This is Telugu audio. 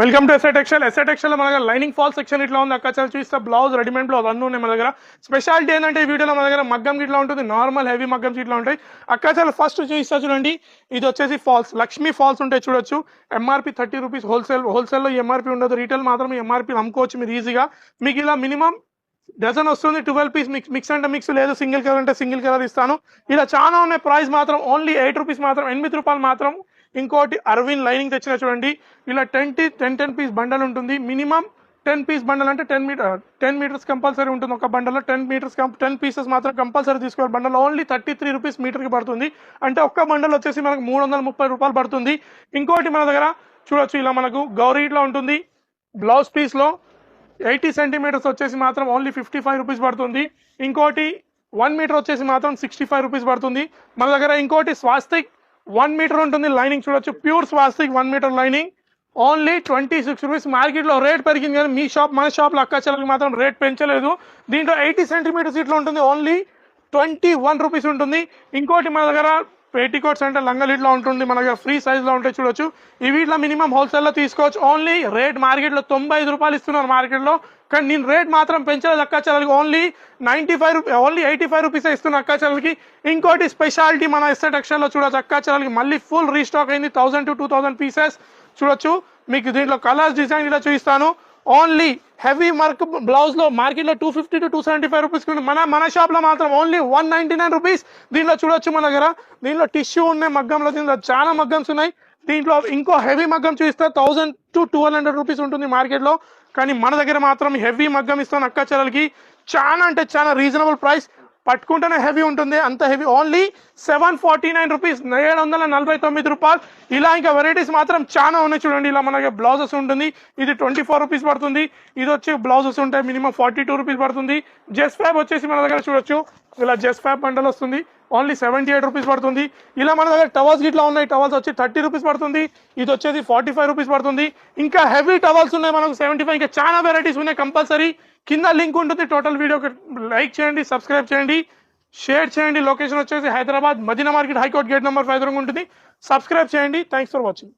Welcome to SI textile. SI textile మన దగ్గర లైనింగ్ ఫాల్ సెక్షన్ ఇట్లా ఉంది. అక్కడ చూస్తే బ్లౌజ్, రెడీమేడ్ బ్లౌజ్ అన్నీ ఉన్నాయి మన దగ్గర. స్పెషాలిటీ ఏంటంటే ఈ వీడియోలో మన దగ్గర మగ్గం ఇట్లా ఉంటుంది, నార్మల్ హెవీ మగ్గం ఇట్లా ఉంటాయి. అక్కడ ఫస్ట్ చూస్తా చూడండి, ఇది వచ్చేసి ఫాల్స్, లక్ష్మీ ఫాల్స్ ఉంటాయి చూడొచ్చు. ఎంఆర్పి 30 రూపీస్, హోల్సేల్లో ఎంఆర్పి ఉండదు, రీటైల్ మాత్రం ఎంఆర్పి అమ్ముకోవచ్చు మీరు ఈజీగా. మీకు ఇలా మినిమం డజన్ వస్తుంది, 12 పీస్ మిక్స్ అంటే మిక్స్ లేదు, సింగిల్ కలర్ అంటే సింగిల్ కలర్ ఇస్తాను. ఇలా చాలా ఉన్నాయి. ప్రైస్ మాత్రం ఓన్లీ 8 రూపీస్ మాత్రం, 8 రూపాయలు మాత్రం. ఇంకోటి అరవింద్ లైనింగ్ తెచ్చిన చూడండి, ఇలా 10 పీస్ బండల్ ఉంటుంది. మినిమం 10 పీస్ బండల్ అంటే 10 మీటర్స్ కంపల్సరీ ఉంటుంది. ఒక బండల్లో 10 పీసెస్ మాత్రం కంపల్సరీ తీసుకోవాలి. బండల్ ఓన్లీ 33 రూపీస్ మీటర్కి పడుతుంది. అంటే ఒక్క బండల్ వచ్చేసి మనకు 330 రూపాయలు పడుతుంది. ఇంకోటి మన దగ్గర చూడొచ్చు, ఇలా మనకు గౌరీ ఇట్లా ఉంటుంది. బ్లౌజ్ పీస్లో 80 సెంటీమీటర్స్ వచ్చేసి మాత్రం ఓన్లీ 55 రూపీస్ పడుతుంది. ఇంకోటి 1 మీటర్ వచ్చేసి మాత్రం 65 రూపీస్ పడుతుంది మన దగ్గర. ఇంకోటి స్వాస్తిక్ 1 మీటర్ ఉంటుంది, లైనింగ్ చూడొచ్చు, pure swastik 1 metre lining only 26 rupees. మార్కెట్లో రేట్ పెరిగింది కానీ మన షాప్లో అక్కాచెల్లకి మాత్రం రేట్ పెంచలేదు. దీంట్లో 80 సెంటీమీటర్స్ ఇట్లా ఉంటుంది, ఓన్లీ 21 రూపీస్ ఉంటుంది. ఇంకోటి మన దగ్గర పేటికోట్స్ అంటే లంగలు ఇట్లా ఉంటుంది, మన దగ్గర ఫ్రీ సైజ్లో ఉంటాయి చూడొచ్చు. ఇవి ఇట్లా మినిమం హోల్సేల్లో తీసుకోవచ్చు. ఓన్లీ రేట్ మార్కెట్లో 95 రూపాయలు ఇస్తున్నారు మార్కెట్లో, కానీ నేను రేట్ మాత్రం పెంచలేదు అక్కాచెల్లకి. ఓన్లీ 85 రూపీస్ ఇస్తున్నా అక్కాచెల్లకి. ఇంకోటి స్పెషాలిటీ మన ఎస్ఐ టెక్స్టైల్లో చూడొచ్చు, అక్కాచెల్లకి మళ్ళీ ఫుల్ రీస్టాక్ అయింది. 1000 to 2000 పీసెస్ చూడొచ్చు. మీకు దీంట్లో కలర్స్, డిజైన్ ఇలా చూపిస్తాను. ఓన్లీ హెవీ వర్క్ బ్లౌజ్ లో మార్కెట్లో 250 to 275 రూపీస్, మన షాప్ లో మాత్రం ఓన్లీ 199 రూపీస్. దీంట్లో చూడొచ్చు మన దగ్గర, దీంట్లో టిష్యూ ఉన్నాయి మగ్గంలో, దీంట్లో చాలా మగ్గమ్స్ ఉన్నాయి. దీంట్లో ఇంకో హెవీ మగ్గం చూస్తే 1000 to 1200 రూపీస్ ఉంటుంది మార్కెట్లో, కానీ మన దగ్గర మాత్రం హెవీ మగ్గం ఇస్తాను అక్కాచెల్లకి. చాలా అంటే చాలా రీజనబుల్ ప్రైస్, పట్టుకుంటేనే హెవీ ఉంటుంది, అంత హెవీ. ఓన్లీ 749 రూపీస్, 749 రూపాయలు. ఇలా ఇంకా వెరైటీస్ మాత్రం చాలా ఉన్నాయి చూడండి. ఇలా మనకి బ్లౌజెస్ ఉంటుంది, ఇది 24 రూపీస్ పడుతుంది. ఇది వచ్చి బ్లౌజెస్ ఉంటాయి, మినిమం 42 రూపీస్ పడుతుంది. జెస్ ఫ్యాబ్ వచ్చేసి మన దగ్గర చూడొచ్చు, ఇలా జెస్ ఫ్యాబ్ బండల్ వస్తుంది, ఓన్లీ 78 రూపీస్ పడుతుంది. ఇలా మన దగ్గర టవల్స్ ఇట్లా ఉన్నాయి, టవల్స్ వచ్చి 30 రూపీస్ పడుతుంది. ఇది వచ్చేసి 45 రూపీస్ పడుతుంది. ఇంకా హెవీ టవల్స్ ఉన్నాయి మనకు 75. ఇంకా చాలా వెరైటీస్ ఉన్నాయి. కంపల్సరీ కింద లింక్ ఉంటుంది. టోటల్ వీడియోకి లైక్ చేయండి, సబ్స్క్రైబ్ చేయండి, షేర్ చేయండి. లొకేషన్ వచ్చేసి Hyderabad Madina market, high court gate number 5 ఉంటుంది. సబ్స్క్రైబ్ చేయండి. Thanks for watching.